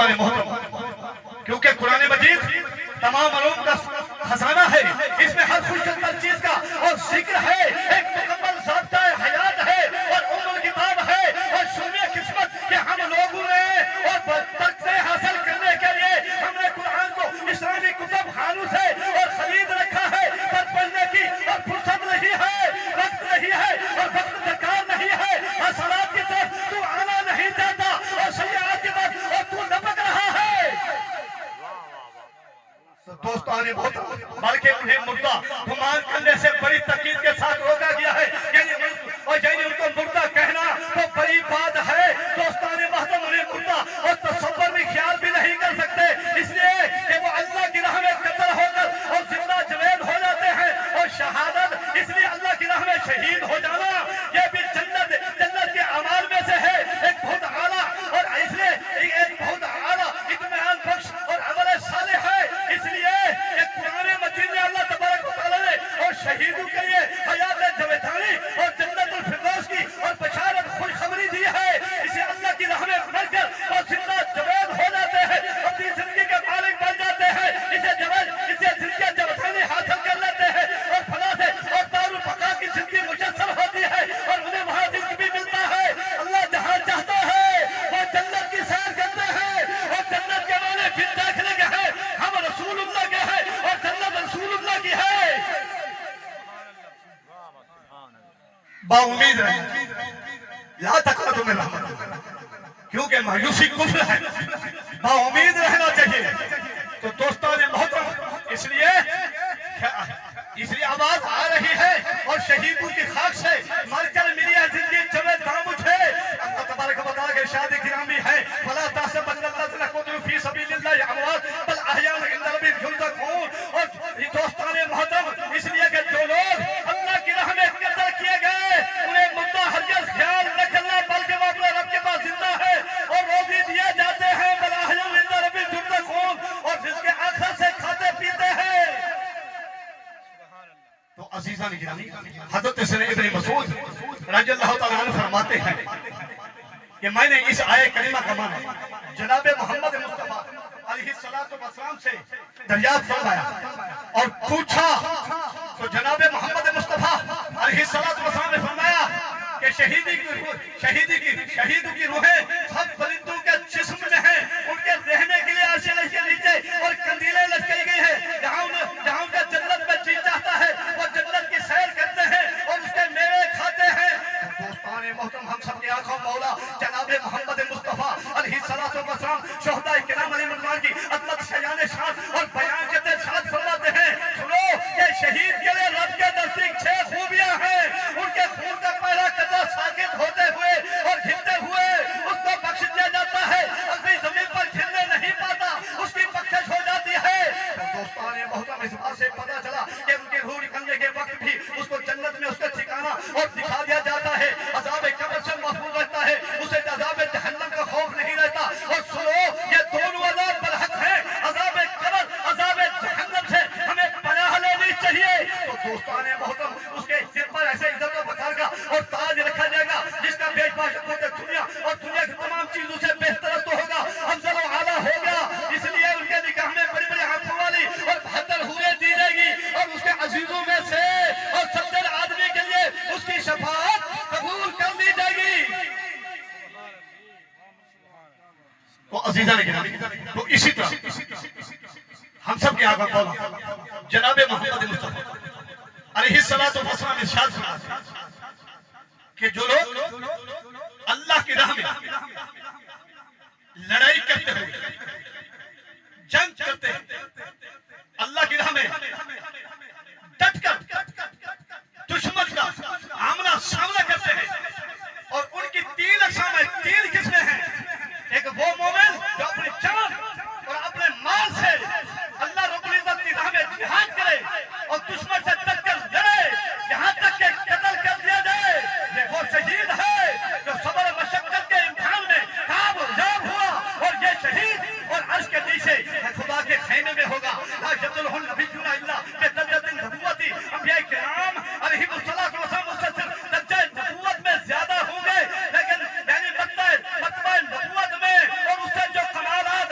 دوستان محترم، کیونکہ قرآن مجید تمام علوم کا خزانہ ہے، اس میں ہر خوشگوار چیز کا اور ذکر ہے، ایک مکمل ضابطہ حیات ہے اور الکتاب ہے، اور شروع قسمت کہ ہم لوگوں نے اور برکتیں حاصل کرنے کے لیے ہم نے قرآن کو اسلامی کتب خانوں سے اور خرید رکھا ہے، پر پڑھنے کی اور فرصت نہیں ہے، وقت نہیں ہے اور وقت درکار نہیں ہے، حسنات کی طرف تو آنا نہیں چاہتا اور سیئات کی طرف اور تو لپک رہا ہے۔ دوستان محترم، بلکہ انہیں مردہ گمان کرنے سے بڑی تاکید کے ساتھ روکا گیا ہے، یعنی ان کو مردہ کہنا تو بڑی بات ہے۔ دوستان محترم، انہیں مردہ اور تصور میں خیال بھی نہیں کر سکتے، اس لیے کہ وہ اللہ کی راہ میں قتل ہو کر اور زندہ جوید ہو جاتے ہیں، اور شہادت اس لیے اللہ کی راہ میں شہید ہو جانا یہ بھی جنت کے اعمال میں سے ہے، ایک بہت اعلیٰ، اور اس لیے ایک بہت اعلیٰ اطمینان بخش اور عمل صالح ہے۔ اس لیے کہ قرآن مجید میں اللہ تبارک و تعالیٰ نے اور شہیدوں کے لیے حیات جاودانی اور جنت الفردوس کی اور بشارت خوشخبری دی ہے، اسے اللہ کی راہ میں مر کر اور زندہ جوید ہو جاتے ہیں، اپنی زندگی کے مالک بن جاتے ہیں، اسے زندگی جاودانی حاصل کر لیتے ہیں، اور فنا سے اور دارالبقا کی زندگی مجسم ہوتی ہے، اور انہیں وہاں رزق بھی ملتا ہے۔ اللہ جہاں چاہتا ہے وہ جنت کی سیر کرتے ہیں، اور جنت کے معنی پھر داخلے کے ہیں، ہم رسول اللہ کے ہیں اور جنت رسول اللہ کی ہے۔ با امید ہے لا تقنطوا من رحمت اللہ، کیونکہ مایوسی کفر ہے، با امید رہنا چاہیے۔ تو دوستان محترم، اس لیے آواز آ رہی ہے، اور شہیدوں کی خاک سے مر کر ملی ہے زندگی جوید دام اٹھے۔ اللہ تبارک و تعالیٰ کے شاد گرامی ہے، فلا تحسبن الذین قتلوا فی سبیل اللہ اموات بل احیاء عند ربہم یرزقون۔ اور دوستان محترم، اس لیے کہ جو لوگ اللہ کی راہ میں قتل کیے گئے انہیں مردہ ہرگز خیال نہ کرنا، بلکہ وہ اپنے رب کے پاس زندہ ہے اور روزی دیے جاتے ہیں، بل احیاء عند ربہم یرزقون، اور رزق آخرت سے کھاتے پیتے ہیں۔ تو عزیزان گرامی، حضرت سیدنا ابن مسعود رضی اللہ تعالیٰ عنہ فرماتے ہیں کہ میں نے اس آیہ کریمہ کا معنی جناب محمد مصطفیٰ علیہ السلام سے دریافت فرمایا اور پوچھا، تو جناب محمد مصطفیٰ علیہ السلام نے فرمایا کہ شہیدوں کی روحیں سب پرندوں کے جسم میں ہیں، ان کے رہنے کے لیے عرش کے نیچے اور کندیلیں لٹکائی گئی ہیں، جہاں ان کا جنت میں جی چاہتا ہے وہ جنت کی سیر کرتے ہیں اور اس کے میوے کھاتے ہیں۔ دوستان محترم، ہم سب کے آقا مولا جناب محمد مصطفیٰ علیہ السلام شہداء کرام علیہ رضوان کی عظمت شیان شان اور بیان کے تحت ارشاد فرماتے ہیں، سنو کہ شہید کے لیے رب کے نزدیک 6 خوبیاں ہیں، ان کے خون کا پہلا قطرہ ساکت ہوتے ہوئے اور گرتے ہوئے اس کو بخش دیا جاتا ہے، اپنی زمین پر گرنے نہیں پاتا، اس کی بخشش ہو جاتی ہے۔ دوستان محترم، اس بات سے پتا چلا کہ ان کی روح نکلنے کے وقت بھی اس کو جنت میں اس کا ٹھکانہ اور دکھا دیا جاتا ہے، عذاب قبر سے محفوظ رہتا ہے، اسے عذاب جہنم کا خوف نہیں رہتا۔ اور سنو، یہ دونوں عذاب برحق ہیں، عذاب قبر، عذاب جہنم سے ہمیں پناہ لینی چاہیے۔ تو دوستان محترم، اس کے سر پر ایسے عزت و وقار کا اور تاج رکھا جائے گا جس کا بیش باش دنیا اور دنیا کی تمام چیزوں سے بہتر تو ہوگا، افضل و اعلیٰ ہوگا۔ اس لیے ان کے نکاح میں بڑی بڑی آنکھوں والی اور 72 حوریں دی جائے گی، اور اس کے عزیزوں میں سے اور 70 آدمی کے لیے اس کی شفاعت قبول کر لی جائے گی۔ تو عزیزان گرامی، تو اسی طرح ہم سب کے آقا مولا جناب محمد مصطفیٰ علیہ السلام ارشاد فرماتے کہ جو لوگ اللہ کی راہ میں لڑائی کرتے ہوئے جنگ کرتے ہیں، اللہ کی راہ میں ڈٹ کر دشمن کا آمنا سامنا کرتے ہیں، اور ان کی 3 اقسام ہیں، 3 قسمیں ہیں۔ ایک وہ مومن جو اپنی جان اور اپنے مال سے اللہ رب العزت کی راہ میں جہاد کرے اور دشمن سے ڈٹ کر لڑے یہاں تک کہ قتل کر دیا جائے، یہ وہ شہید ہے جو صبر مشقت کے امتحان میں کامیاب ہوا، اور یہ شہید اور عرش کے نیچے خدا کے خیمے میں ہوگا۔ لا یبلغ النبیون الا بدرجۃ النبوۃ، انبیاء کرام علیہم الصلوۃ والسلام اس سے صرف درجہ نبوت میں زیادہ ہوں گے، لیکن یعنی مرتبہ نبوت میں اور اس سے جو کمالات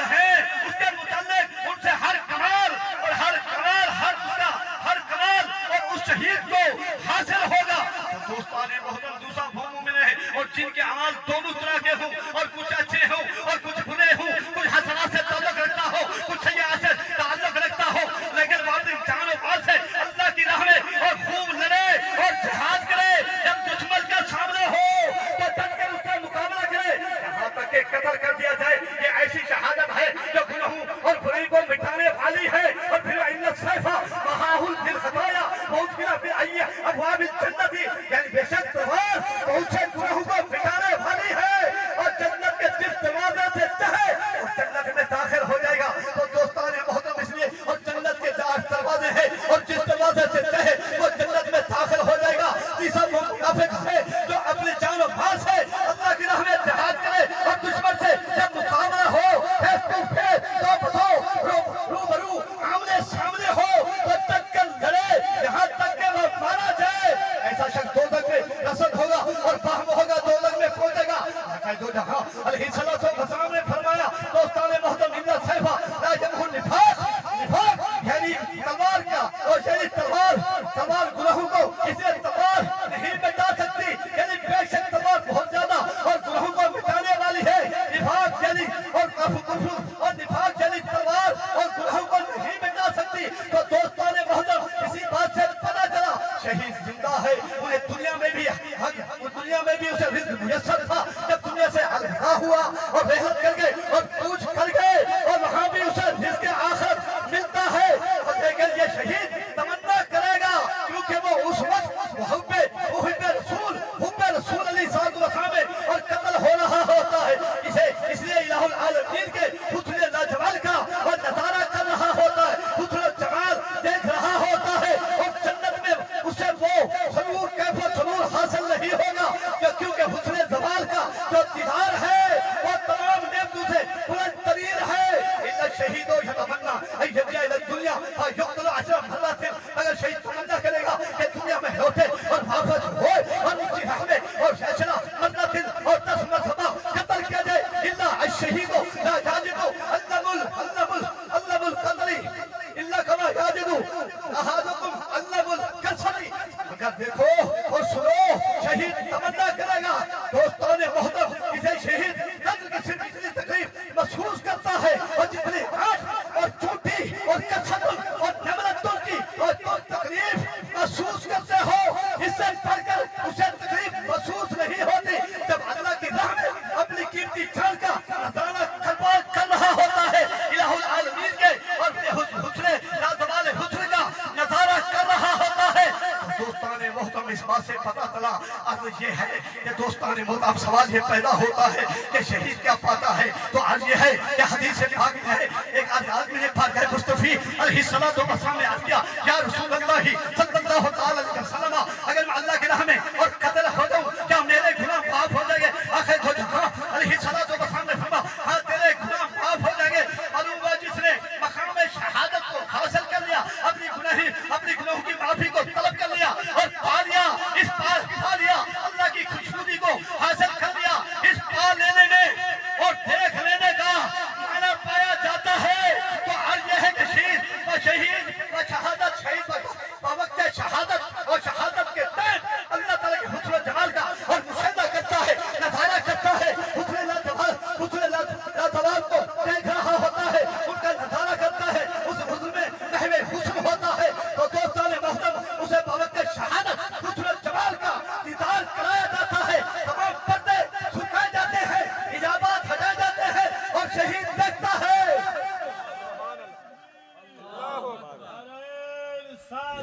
یہ ہے کہ دوستان موت اب سوال یہ پیدا ہوتا ہے کہ شہید کیا پاتا ہے؟ تو آج یہ ہے کہ حدیث پاک میں ہے ایک آدمی نے پاک ہے مصطفی علیہ السلام نے عرض کیا یا رسول اللہ صلی اللہ علیہ وسلم اگر میں اللہ کے راہ میں اور قتل ہو جاؤں کیا میرے گناہ معاف ہو جائیں گے؟ آخر خود علیہ السلام نے فرمایا ہاں تیرے گناہ معاف ہو جائیں گے۔ معلوم ہوا جس نے مقام شہادت کو حاصل کر لیا، اپنی گناہوں کی معافی کو طلب کر لیا اور پا لیا، اس پا لیا اللہ کی خوشنودی کو حاصل کر لیا، اس پا لینے میں اور دیکھ لینے کا معنی پایا جاتا ہے۔ تو آج یہ ہے کہ شہید و شہادت وقت شہادت اور شہادت کے ٹائم اللہ تعالیٰ کے حسن و جمال کا اور مشاہدہ کرتا ہے، نظارہ کرتا ہے، حسن لاتجوال کو دیکھ رہا ہوتا ہے، ان کا نظارہ کرتا ہے، اس حسن میں محو حسن ہوتا ہے۔ تو دوستان محترم اسے بوقت شہادت حسن و جمال کا دیدار کرایا جاتا ہے، تمام پردے جھکائے جاتے ہیں، حجابات ہٹائے جاتے ہیں اور شہید دیکھتا ہے۔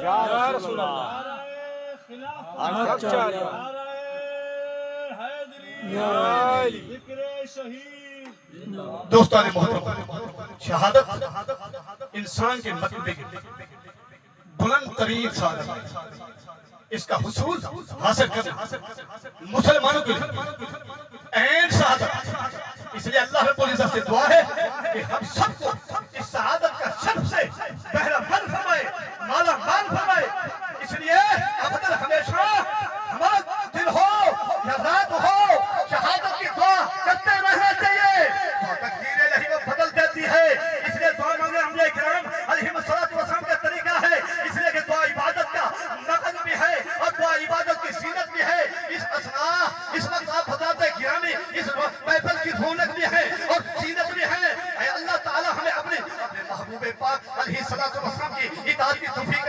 یا رسول اللہ دوستان محترم شہادت انسان کے مرتبے کی بلند ترین سعادت ہے۔ اس کا حصول حاصل کرنا مسلمانوں کے لیے عین سعادت۔ اس لیے اللہ رب العزت سے دعا ہے کہ ہم سب کو اس سعادت کا سب سے پہلا مال فرمائے، مالا مال فرمائے۔ اس لیے ابدل ہمیشہ ہمارا دل ہو یا رات ہو شہادت کی دعا کرتے رہنا چاہیے۔ تقدیر الہی وہ بدل دیتی ہے، اس لیے دعا مانگے انبیاء کرام علیہ السلام کا طریقہ ہے، اس لیے کہ دعا عبادت کا نقل بھی ہے اور دعا عبادت کی زینت بھی ہے۔ اس وقت آپ حضرات گرامی اس محفل کی رونق بھی ہے اور زینت بھی ہے۔ اے اللہ تعالی ہمیں اپنے محبوب پاک علیہ السلام کی اطاعت کی توفیق